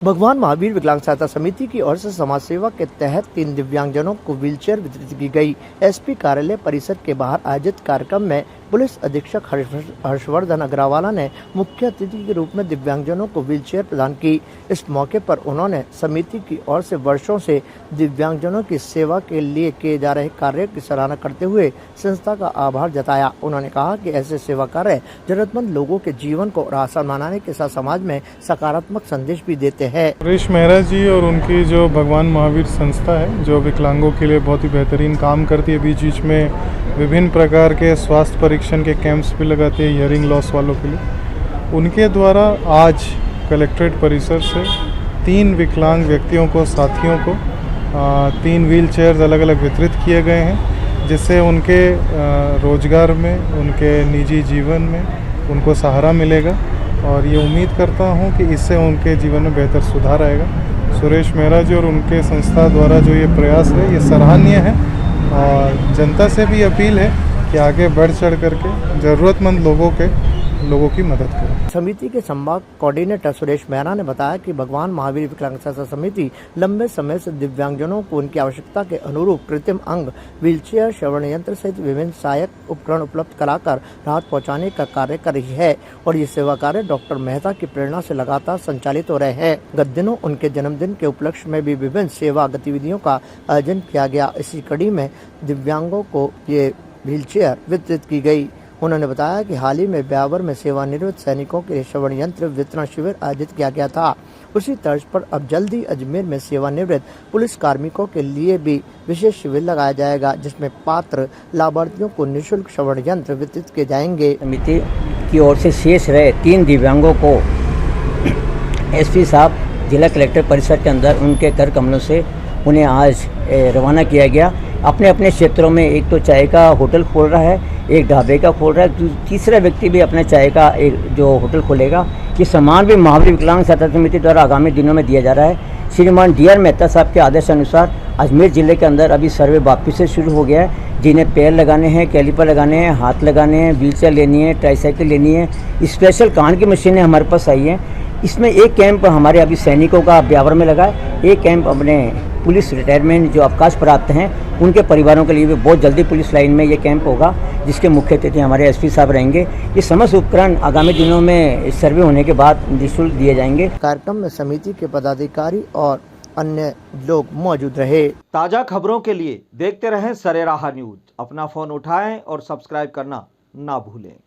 भगवान महावीर विकलांग सहायता समिति की ओर से समाज सेवा के तहत 3 दिव्यांगजनों को व्हीलचेयर वितरित की गई। एसपी कार्यालय परिसर के बाहर आयोजित कार्यक्रम में पुलिस अधीक्षक हर्षवर्धन अग्रवाला ने मुख्य अतिथि के रूप में दिव्यांगजनों को व्हीलचेयर प्रदान की। इस मौके पर उन्होंने समिति की ओर से वर्षों से दिव्यांगजनों की सेवा के लिए किए जा रहे कार्य की सराहना करते हुए संस्था का आभार जताया। उन्होंने कहा कि ऐसे सेवा कार्य जरूरतमंद लोगों के जीवन को आसान बनाने के साथ समाज में सकारात्मक संदेश भी देते हैं। सुरेश मेहरा जी और उनकी जो भगवान महावीर संस्था है जो विकलांगों के लिए बहुत ही बेहतरीन काम करती है, बीच बीच में विभिन्न प्रकार के स्वास्थ्य परीक्षण के कैंप्स भी लगाते हैं हियरिंग लॉस वालों के लिए। उनके द्वारा आज कलेक्ट्रेट परिसर से 3 विकलांग व्यक्तियों को, साथियों को 3 व्हील चेयर्स अलग अलग वितरित किए गए हैं, जिससे उनके रोजगार में, उनके निजी जीवन में उनको सहारा मिलेगा और ये उम्मीद करता हूँ कि इससे उनके जीवन में बेहतर सुधार आएगा। सुरेश मेहरा जी और उनके संस्था द्वारा जो ये प्रयास है ये सराहनीय है और जनता से भी अपील है कि आगे बढ़ चढ़ करके ज़रूरतमंद लोगों की मदद करें। समिति के संभाग कोऑर्डिनेटर सुरेश मेहरा ने बताया कि भगवान महावीर विकलांग सहायता समिति लंबे समय से दिव्यांगजनों को उनकी आवश्यकता के अनुरूप कृत्रिम अंग, व्हीलचेयर, श्रवण यंत्र सहित विभिन्न सहायक उपकरण उपलब्ध कराकर राहत पहुंचाने का कार्य कर रही है और ये सेवा कार्य डॉक्टर मेहता की प्रेरणा से लगातार संचालित हो रहे हैं। गत दिनों उनके जन्मदिन के उपलक्ष्य में भी विभिन्न सेवा गतिविधियों का आयोजन किया गया। इसी कड़ी में दिव्यांगों को ये व्हीलचेयर वितरित की गई। उन्होंने बताया कि हाल ही में ब्यावर में सेवानिवृत्त सैनिकों के श्रवण यंत्र वितरण शिविर आयोजित किया गया था। उसी तर्ज पर अब जल्दी अजमेर में सेवानिवृत्त पुलिस कार्मिकों के लिए भी विशेष शिविर लगाया जाएगा, जिसमें पात्र लाभार्थियों को निःशुल्क श्रवण यंत्र वितरित किए जाएंगे। समिति की ओर से शेष रहे 3 दिव्यांगों को एसपी साहब जिला कलेक्टर परिसर के अंदर उनके कर कमलों से उन्हें आज रवाना किया गया। अपने अपने क्षेत्रों में एक तो चाय का होटल खोल रहा है, एक ढाबे का खोल रहा है, तीसरा व्यक्ति भी अपने चाय का एक जो होटल खोलेगा। ये सामान भी महावीर विकलांग सहायता समिति द्वारा आगामी दिनों में दिया जा रहा है। श्रीमान डी.आर. मेहता साहब के आदेश अनुसार अजमेर जिले के अंदर अभी सर्वे वापस से शुरू हो गया है। जिन्हें पैर लगाने हैं, कैलिपर लगाने हैं, हाथ लगाने हैं, व्हीलचेयर लेनी है, ट्राईसाइकिल लेनी है, स्पेशल कान की मशीनें हमारे पास आई हैं। इसमें एक कैंप हमारे अभी सैनिकों का ब्यावर में लगा है, एक कैंप अपने पुलिस रिटायरमेंट जो अवकाश प्राप्त हैं उनके परिवारों के लिए भी बहुत जल्दी पुलिस लाइन में ये कैंप होगा, जिसके मुख्य अतिथि हमारे एसपी साहब रहेंगे। ये समस्त उपकरण आगामी दिनों में सर्वे होने के बाद निःशुल्क दिए जाएंगे। कार्यक्रम में समिति के पदाधिकारी और अन्य लोग मौजूद रहे। ताज़ा खबरों के लिए देखते रहें सरेराह न्यूज। अपना फोन उठाएं और सब्सक्राइब करना ना भूलें।